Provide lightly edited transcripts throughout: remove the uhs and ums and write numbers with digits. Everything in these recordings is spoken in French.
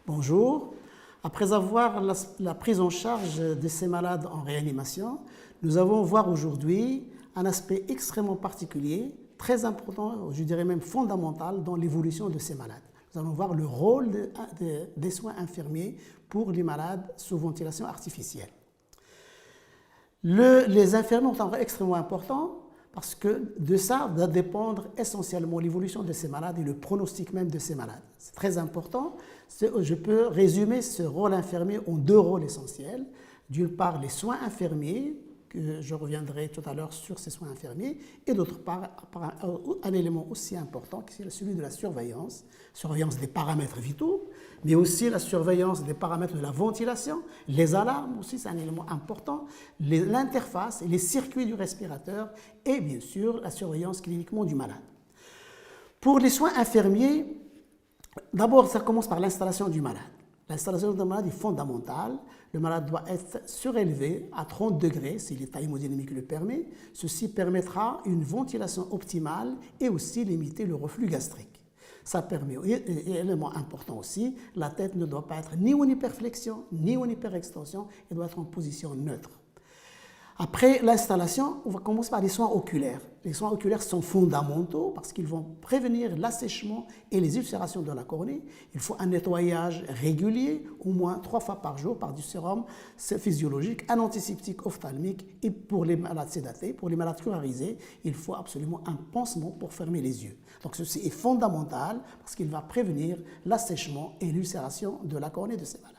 Bonjour. Après avoir la prise en charge de ces malades en réanimation, nous allons voir aujourd'hui un aspect extrêmement particulier, très important, je dirais même fondamental dans l'évolution de ces malades. Nous allons voir le rôle des soins infirmiers pour les malades sous ventilation artificielle. Les infirmiers ont un rôle extrêmement important parce que de ça va dépendre essentiellement l'évolution de ces malades et le pronostic même de ces malades. C'est très important. Je peux résumer ce rôle infirmier en deux rôles essentiels. D'une part, les soins infirmiers, que je reviendrai tout à l'heure sur ces soins infirmiers, et d'autre part, un élément aussi important, qui est celui de la surveillance des paramètres vitaux, mais aussi la surveillance des paramètres de la ventilation, les alarmes aussi, c'est un élément important, l'interface et les circuits du respirateur, et bien sûr la surveillance cliniquement du malade. Pour les soins infirmiers, d'abord, ça commence par l'installation du malade. L'installation du malade est fondamentale. Le malade doit être surélevé à 30 degrés si l'état hémodynamique le permet. Ceci permettra une ventilation optimale et aussi limiter le reflux gastrique. Ça permet, et élément important aussi, la tête ne doit pas être ni en hyperflexion ni en hyperextension, elle doit être en position neutre. Après l'installation, on va commencer par les soins oculaires. Les soins oculaires sont fondamentaux parce qu'ils vont prévenir l'assèchement et les ulcérations de la cornée. Il faut un nettoyage régulier, au moins 3 fois par jour, par du sérum physiologique, un antiseptique ophtalmique. Et pour les malades sédatés, pour les malades curarisés, il faut absolument un pansement pour fermer les yeux. Donc ceci est fondamental parce qu'il va prévenir l'assèchement et l'ulcération de la cornée de ces malades.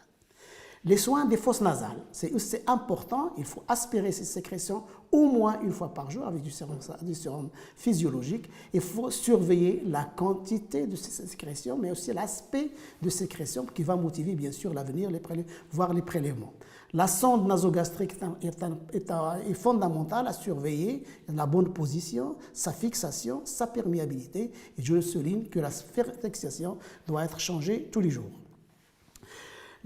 Les soins des fosses nasales, c'est important, il faut aspirer ces sécrétions au moins une fois par jour avec du sérum physiologique. Il faut surveiller la quantité de ces sécrétions, mais aussi l'aspect de sécrétions qui va motiver bien sûr l'avenir, voire les prélèvements. La sonde nasogastrique est fondamentale à surveiller, la bonne position, sa fixation, sa perméabilité. Et je souligne que la fixation doit être changée tous les jours.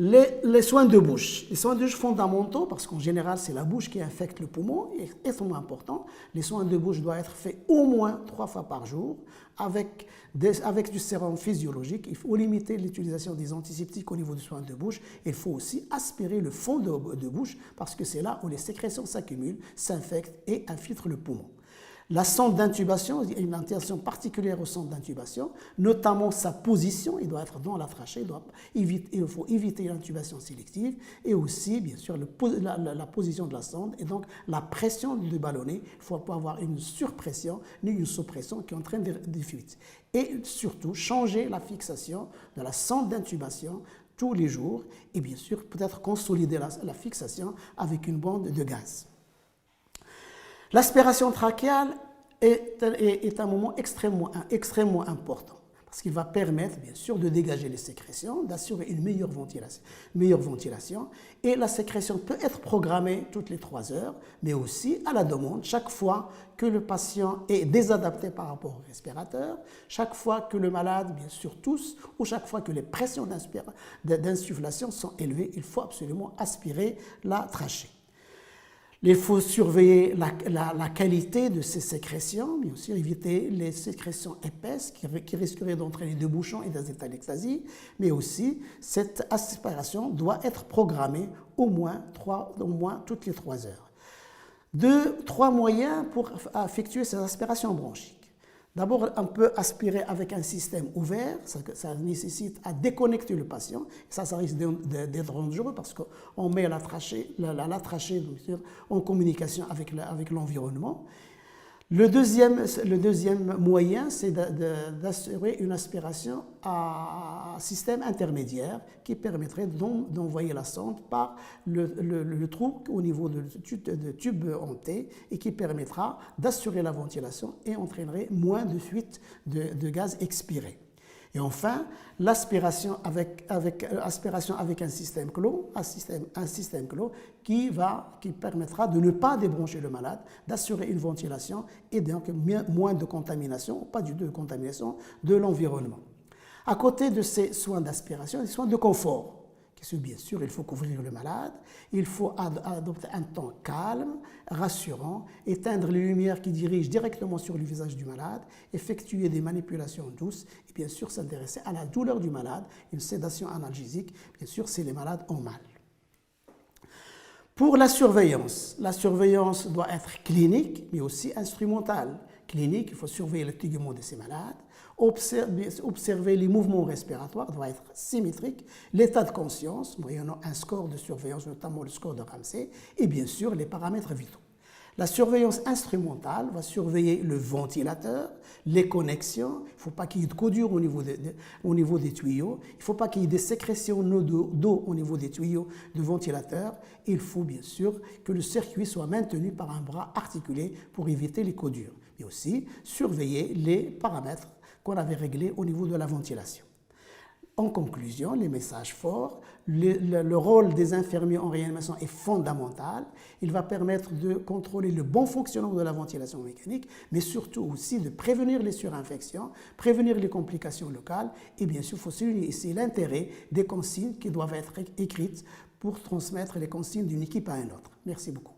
Les soins de bouche. Les soins de bouche fondamentaux, parce qu'en général, c'est la bouche qui infecte le poumon, est extrêmement important. Les soins de bouche doivent être faits au moins 3 fois par jour avec du sérum physiologique. Il faut limiter l'utilisation des antiseptiques au niveau des soins de bouche. Il faut aussi aspirer le fond de bouche parce que c'est là où les sécrétions s'accumulent, s'infectent et infiltrent le poumon. La sonde d'intubation, il y a une attention particulière aux sondes d'intubation, notamment sa position, il doit être dans la trachée, il faut éviter l'intubation sélective, et aussi, bien sûr, la position de la sonde, et donc la pression du ballonnet. Il ne faut pas avoir une surpression ni une sous-pression qui entraîne des fuites. Et surtout, changer la fixation de la sonde d'intubation tous les jours, et bien sûr, peut-être consolider la fixation avec une bande de gaz. L'aspiration trachéale est un moment extrêmement important parce qu'il va permettre, bien sûr, de dégager les sécrétions, d'assurer une meilleure ventilation. Et la sécrétion peut être programmée toutes les 3 heures, mais aussi à la demande, chaque fois que le patient est désadapté par rapport au respirateur, chaque fois que le malade, bien sûr, tousse, ou chaque fois que les pressions d'insufflation sont élevées, il faut absolument aspirer la trachée. Il faut surveiller la qualité de ces sécrétions, mais aussi éviter les sécrétions épaisses qui risqueraient d'entraîner des bouchons et des états d'extasie, mais aussi cette aspiration doit être programmée au moins toutes les 3 heures. 3 moyens pour effectuer ces aspirations bronchiques. D'abord, on peut aspirer avec un système ouvert, ça nécessite à déconnecter le patient, ça risque d'être dangereux parce qu'on met la trachée en communication avec l'environnement. Le deuxième moyen, c'est d'assurer une aspiration à système intermédiaire qui permettrait d'envoyer la sonde par le trou au niveau de tube en T et qui permettra d'assurer la ventilation et entraînerait moins de fuite de gaz expiré. Et enfin, l'aspiration avec un système clos, qui permettra de ne pas débrancher le malade, d'assurer une ventilation et donc moins de contamination, pas du tout de contamination de l'environnement. À côté de ces soins d'aspiration, des soins de confort Bien sûr, il faut couvrir le malade, il faut adopter un ton calme, rassurant, éteindre les lumières qui dirigent directement sur le visage du malade, effectuer des manipulations douces et bien sûr s'intéresser à la douleur du malade, une sédation analgésique, bien sûr si les malades ont mal. Pour la surveillance doit être clinique mais aussi instrumentale. Clinique, il faut surveiller le tégument de ces malades, observer les mouvements respiratoires, doit être symétrique, l'état de conscience, moyennant un score de surveillance, notamment le score de Ramsay, et bien sûr les paramètres vitaux. La surveillance instrumentale va surveiller le ventilateur, les connexions, il ne faut pas qu'il y ait de codure au niveau des tuyaux, il ne faut pas qu'il y ait des sécrétions d'eau au niveau des tuyaux de ventilateur, il faut bien sûr que le circuit soit maintenu par un bras articulé pour éviter les codures, mais aussi surveiller les paramètres qu'on avait réglés au niveau de la ventilation. En conclusion, les messages forts, le rôle des infirmiers en réanimation est fondamental. Il va permettre de contrôler le bon fonctionnement de la ventilation mécanique, mais surtout aussi de prévenir les surinfections, prévenir les complications locales. Et bien sûr, il faut souligner ici l'intérêt des consignes qui doivent être écrites pour transmettre les consignes d'une équipe à une autre. Merci beaucoup.